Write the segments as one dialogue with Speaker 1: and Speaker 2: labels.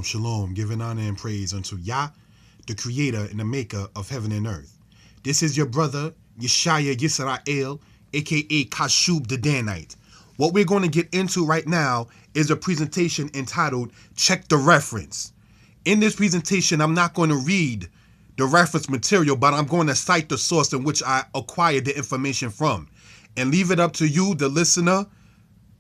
Speaker 1: Shalom, giving honor and praise unto Yah, the creator and the maker of heaven and earth. This is your brother, Yeshaya Yisrael, aka Kashub the Danite. What we're going to get into right now is a presentation entitled Check the Reference. In this presentation, I'm not going to read the reference material, but I'm going to cite the source in which I acquired the information from, and leave it up to you, the listener,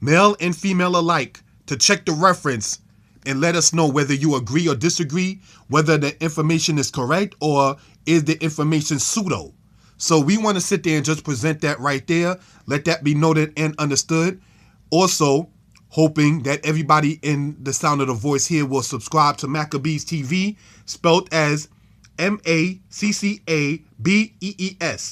Speaker 1: male and female alike, to check the reference and let us know whether you agree or disagree, whether the information is correct or is the information pseudo. So we want to sit there and just present that right there. Let that be noted and understood. Also, hoping that everybody in the sound of the voice here will subscribe to Maccabees TV, spelled as Maccabees,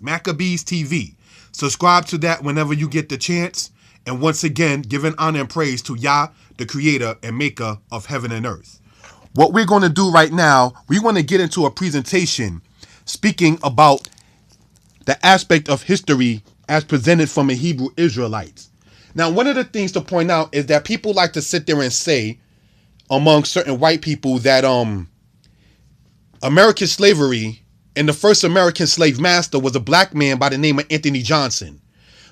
Speaker 1: Maccabees TV. Subscribe to that whenever you get the chance. And once again, giving honor and praise to Yah, the creator and maker of heaven and earth. What we're going to do right now, we want to get into a presentation speaking about the aspect of history as presented from a Hebrew Israelite. Now, one of the things to point out is that people like to sit there and say, among certain white people, that American slavery and the first American slave master was a black man by the name of Anthony Johnson.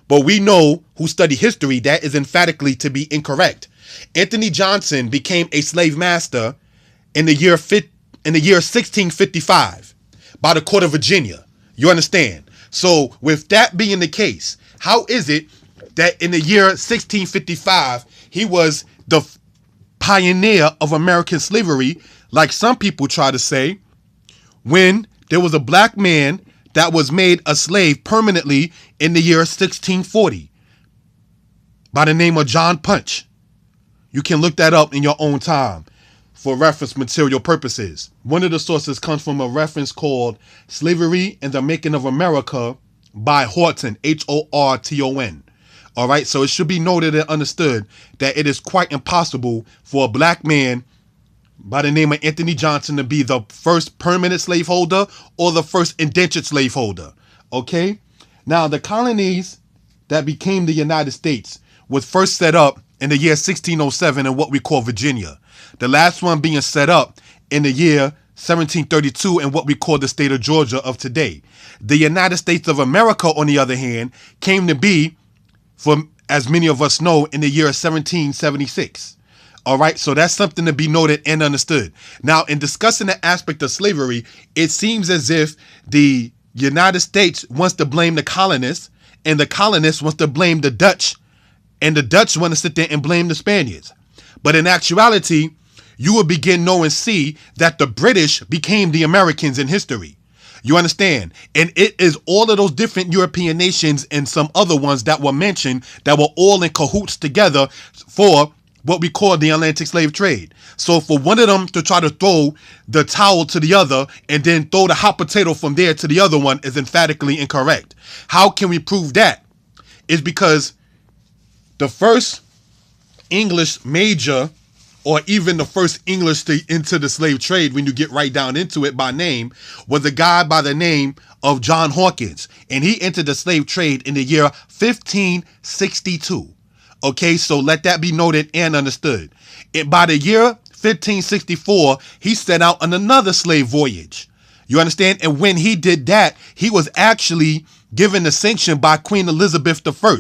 Speaker 1: But we know, who study history, that is emphatically to be incorrect. Anthony Johnson became a slave master in the year 1655 by the court of Virginia. You understand? So with that being the case, how is it that in the year 1655 he was the pioneer of American slavery, like some people try to say, when there was a black man that was made a slave permanently in the year 1640 by the name of John Punch? You can look that up in your own time for reference material purposes. One of the sources comes from a reference called Slavery and the Making of America by Horton, Horton. All right, so it should be noted and understood that it is quite impossible for a black man by the name of Anthony Johnson to be the first permanent slaveholder or the first indentured slaveholder. Okay? Now, the colonies that became the United States was first set up in the year 1607 in what we call Virginia. The last one being set up in the year 1732 in what we call the state of Georgia of today. The United States of America, on the other hand, came to be, for as many of us know, in the year 1776. All right, so that's something to be noted and understood. Now, in discussing the aspect of slavery, it seems as if the United States wants to blame the colonists, and the colonists wants to blame the Dutch, and the Dutch want to sit there and blame the Spaniards. But in actuality, you will begin to know and see that the British became the Americans in history. You understand? And it is all of those different European nations and some other ones that were mentioned that were all in cahoots together for what we call the Atlantic slave trade. So for one of them to try to throw the towel to the other and then throw the hot potato from there to the other one is emphatically incorrect. How can we prove that? It's because the first English major, or even the first English into the slave trade, when you get right down into it by name, was a guy by the name of John Hawkins. And he entered the slave trade in the year 1562. Okay, so let that be noted and understood. By the year 1564, he set out on another slave voyage. You understand? And when he did that, he was actually given the sanction by Queen Elizabeth I.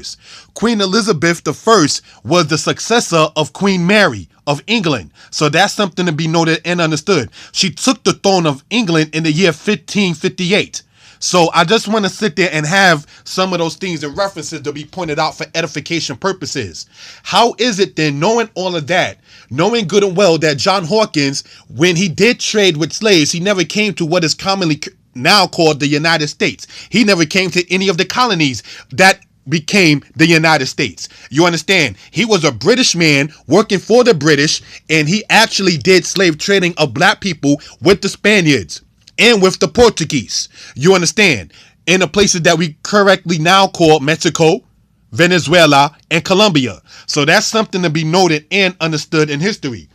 Speaker 1: Queen Elizabeth I was the successor of Queen Mary of England. So that's something to be noted and understood. She took the throne of England in the year 1558. So I just want to sit there and have some of those things and references to be pointed out for edification purposes. How is it then, knowing all of that, knowing good and well that John Hawkins, when he did trade with slaves, he never came to what is commonly now called the United States. He never came to any of the colonies that became the United States. You understand? He was a British man working for the British, and he actually did slave trading of black people with the Spaniards and with the Portuguese. You understand? In the places that we correctly now call Mexico, Venezuela, and Colombia. So that's something to be noted and understood in history.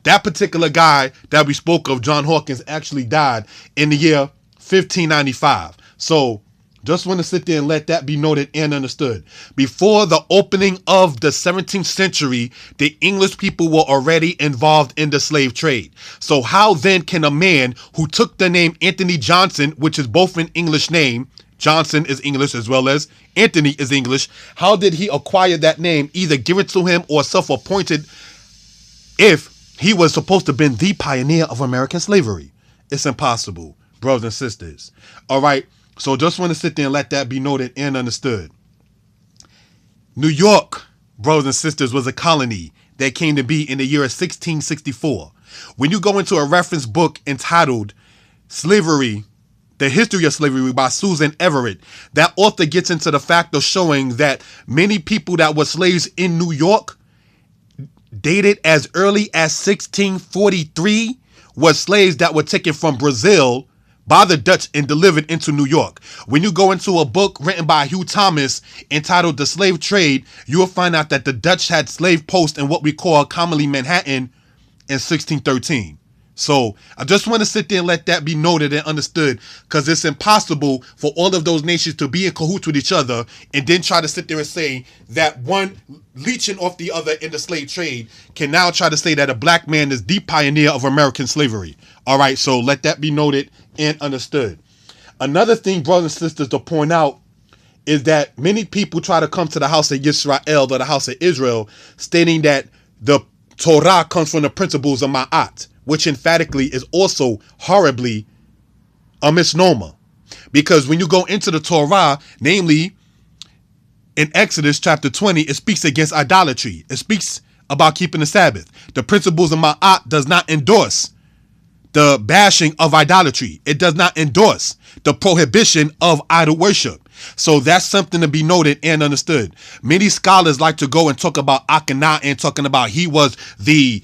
Speaker 1: That particular guy that we spoke of, John Hawkins, actually died in the year 1595. So Just want to sit there and let that be noted and understood. Before the opening of the 17th century, the English people were already involved in the slave trade. So how then can a man who took the name Anthony Johnson, which is both an English name, Johnson is English as well as Anthony is English, how did he acquire that name, either give it to him or self-appointed, if he was supposed to have been the pioneer of American slavery? It's impossible, brothers and sisters. All right. So just want to sit there and let that be noted and understood. New York, brothers and sisters, was a colony that came to be in the year of 1664. When you go into a reference book entitled Slavery, The History of Slavery by Susan Everett, that author gets into the fact of showing that many people that were slaves in New York, dated as early as 1643, were slaves that were taken from Brazil by the Dutch and delivered into New York. When you go into a book written by Hugh Thomas entitled The Slave Trade, you will find out that the Dutch had slave posts in what we call commonly Manhattan in 1613. So I just want to sit there and let that be noted and understood, because it's impossible for all of those nations to be in cahoots with each other and then try to sit there and say that one leeching off the other in the slave trade can now try to say that a black man is the pioneer of American slavery. All right, so let that be noted and understood. Another thing, brothers and sisters, to point out is that many people try to come to the house of Israel or the house of Israel stating that the Torah comes from the principles of Ma'at, which emphatically is also horribly a misnomer. Because when you go into the Torah, namely in Exodus chapter 20, it speaks against idolatry. It speaks about keeping the Sabbath. The principles of Ma'at does not endorse the bashing of idolatry. It does not endorse the prohibition of idol worship. So that's something to be noted and understood. Many scholars like to go and talk about Akhenaten, talking about he was the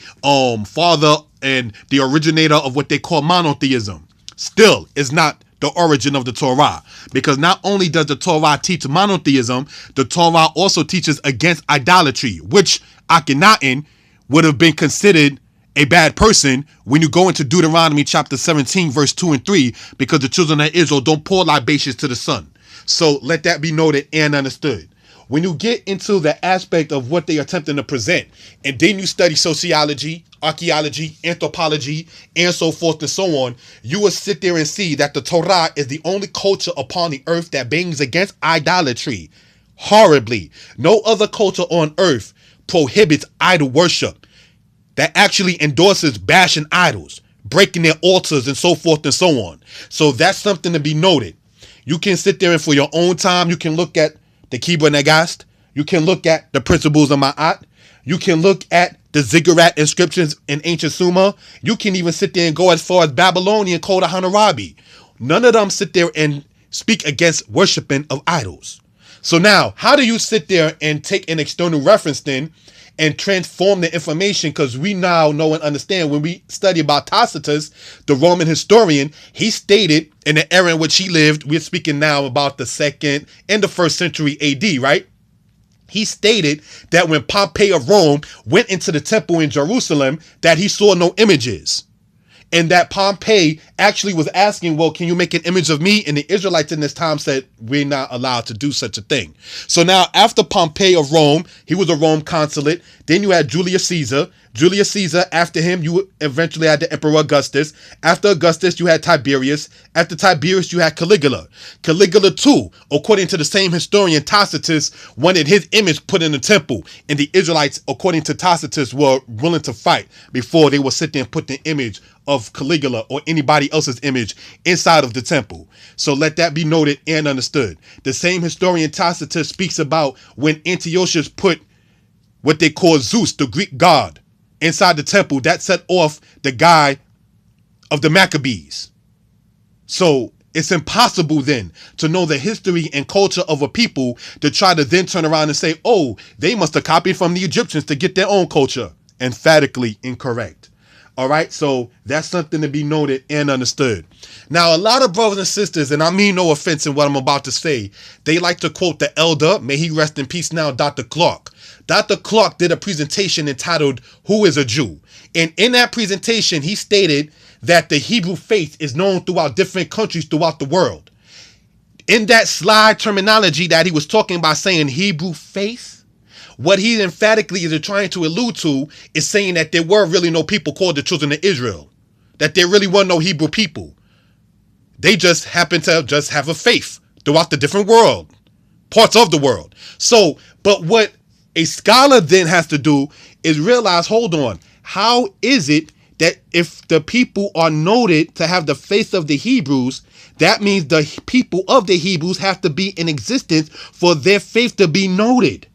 Speaker 1: father and the originator of what they call monotheism. Still, is not the origin of the Torah, because not only does the Torah teach monotheism, the Torah also teaches against idolatry, which Akhenaten would have been considered a bad person when you go into Deuteronomy chapter 17, verse 2 and 3, because the children of Israel don't pour libations to the sun. So let that be noted and understood. When you get into the aspect of what they are attempting to present, and then you study sociology, archaeology, anthropology, and so forth and so on, you will sit there and see that the Torah is the only culture upon the earth that bangs against idolatry horribly. No other culture on earth prohibits idol worship, that actually endorses bashing idols, breaking their altars, and so forth and so on. So that's something to be noted. You can sit there and for your own time, you can look at the Kibra Nagast, you can look at the principles of Ma'at, you can look at the ziggurat inscriptions in ancient Sumer, you can even sit there and go as far as Babylonian Code of Hammurabi. None of them sit there and speak against worshiping of idols. So now, how do you sit there and take an external reference then and transform the information? Because we now know and understand, when we study about Tacitus, the Roman historian, he stated in the era in which he lived, we're speaking now about the 2nd and the 1st century AD, right? He stated that when Pompey of Rome went into the temple in Jerusalem, that he saw no images. And that Pompey actually was asking, well, can you make an image of me? And the Israelites in this time said, we're not allowed to do such a thing. So now after Pompey of Rome, he was a Rome consulate. Then you had Julius Caesar. Julius Caesar, after him, you eventually had the Emperor Augustus. After Augustus, you had Tiberius. After Tiberius, you had Caligula. Caligula too, according to the same historian Tacitus, wanted his image put in the temple. And the Israelites, according to Tacitus, were willing to fight before they would sit there and put the image of Caligula or anybody else's image inside of the temple. So let that be noted and understood. The same historian Tacitus speaks about when Antiochus put what they call Zeus, the Greek god, inside the temple. That set off the guy of the Maccabees. So it's impossible then to know the history and culture of a people to try to then turn around and say, oh, they must have copied from the Egyptians to get their own culture. Emphatically incorrect. All right, so that's something to be noted and understood. Now, a lot of brothers and sisters, and I mean no offense in what I'm about to say, they like to quote the elder, may he rest in peace now, Dr. Clark. Dr. Clark did a presentation entitled, Who is a Jew? And in that presentation, he stated that the Hebrew faith is known throughout different countries throughout the world. In that slide terminology that he was talking about saying Hebrew faith, what he emphatically is trying to allude to is saying that there were really no people called the children of Israel, that there really were no Hebrew people. They just happen to just have a faith throughout the different world, parts of the world. So, but what a scholar then has to do is realize, hold on, how is it that if the people are noted to have the faith of the Hebrews, that means the people of the Hebrews have to be in existence for their faith to be noted?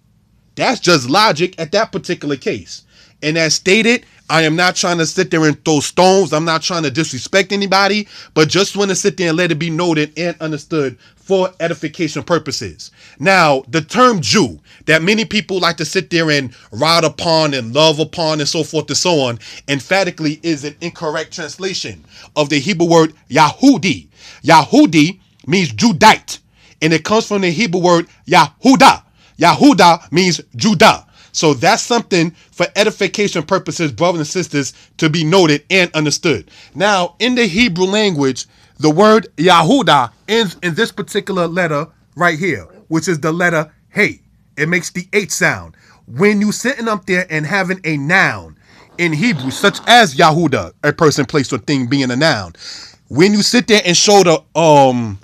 Speaker 1: That's just logic at that particular case. And as stated, I am not trying to sit there and throw stones. I'm not trying to disrespect anybody, but just want to sit there and let it be noted and understood for edification purposes. Now, the term Jew that many people like to sit there and ride upon and love upon and so forth and so on, emphatically is an incorrect translation of the Hebrew word Yahudi. Yahudi means Judite, and it comes from the Hebrew word Yahudah. Yahudah means Judah. So that's something for edification purposes, brothers and sisters, to be noted and understood. Now, in the Hebrew language, the word Yahudah ends in this particular letter right here, which is the letter Hey. It makes the H sound. When you sitting up there and having a noun in Hebrew, such as Yahudah, a person, place, or thing being a noun, when you sit there and show the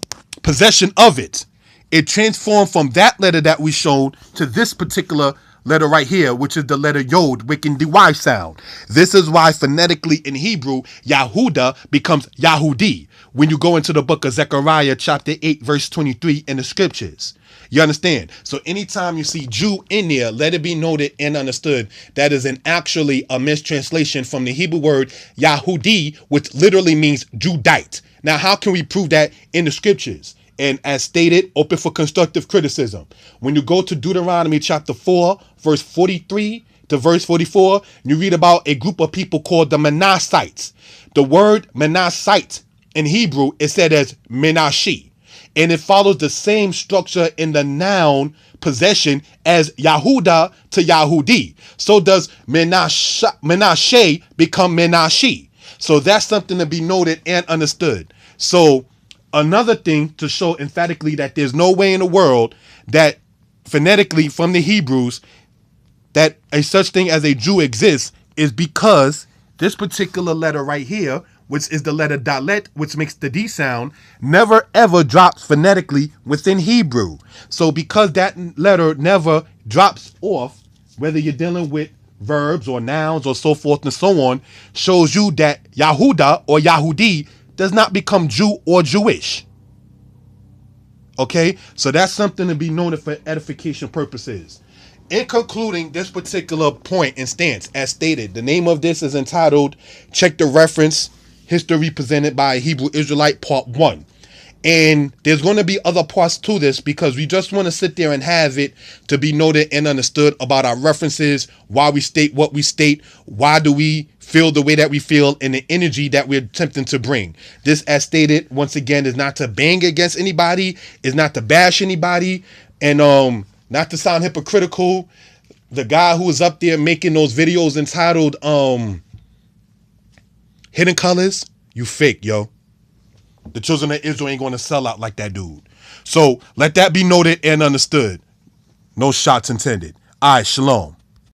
Speaker 1: possession of it, it transformed from that letter that we showed to this particular letter right here, which is the letter Yod, making the Y sound. This is why phonetically in Hebrew, Yahudah becomes Yahudi when you go into the book of Zechariah chapter 8, verse 23 in the scriptures. You understand? So anytime you see Jew in there, let it be noted and understood that is actually a mistranslation from the Hebrew word Yahudi, which literally means Judite. Now, how can we prove that in the scriptures? And as stated, open for constructive criticism. When you go to Deuteronomy chapter 4, verse 43 to verse 44, you read about a group of people called the Manassites. The word Manassite in Hebrew is said as Menashi, and it follows the same structure in the noun possession as Yahudah to Yahudi. So does Menashe become Menashi. So that's something to be noted and understood. So another thing to show emphatically that there's no way in the world that phonetically from the Hebrews that a such thing as a Jew exists is because this particular letter right here, which is the letter Dalet, which makes the D sound, never ever drops phonetically within Hebrew. So because that letter never drops off, whether you're dealing with verbs or nouns or so forth and so on, shows you that Yahudah or Yahudi does not become Jew or Jewish. Okay, so that's something to be noted for edification purposes. In concluding this particular point and stance, as stated, the name of this is entitled Check the Reference, History Presented by a Hebrew Israelite, Part 1. And there's going to be other parts to this because we just want to sit there and have it to be noted and understood about our references, why we state what we state, why do we feel the way that we feel, and the energy that we're attempting to bring. This, as stated, once again, is not to bang against anybody, is not to bash anybody, and not to sound hypocritical. The guy who was up there making those videos entitled Hidden Colors, you fake, yo. The children of Israel ain't going to sell out like that dude. So let that be noted and understood. No shots intended. All right, shalom.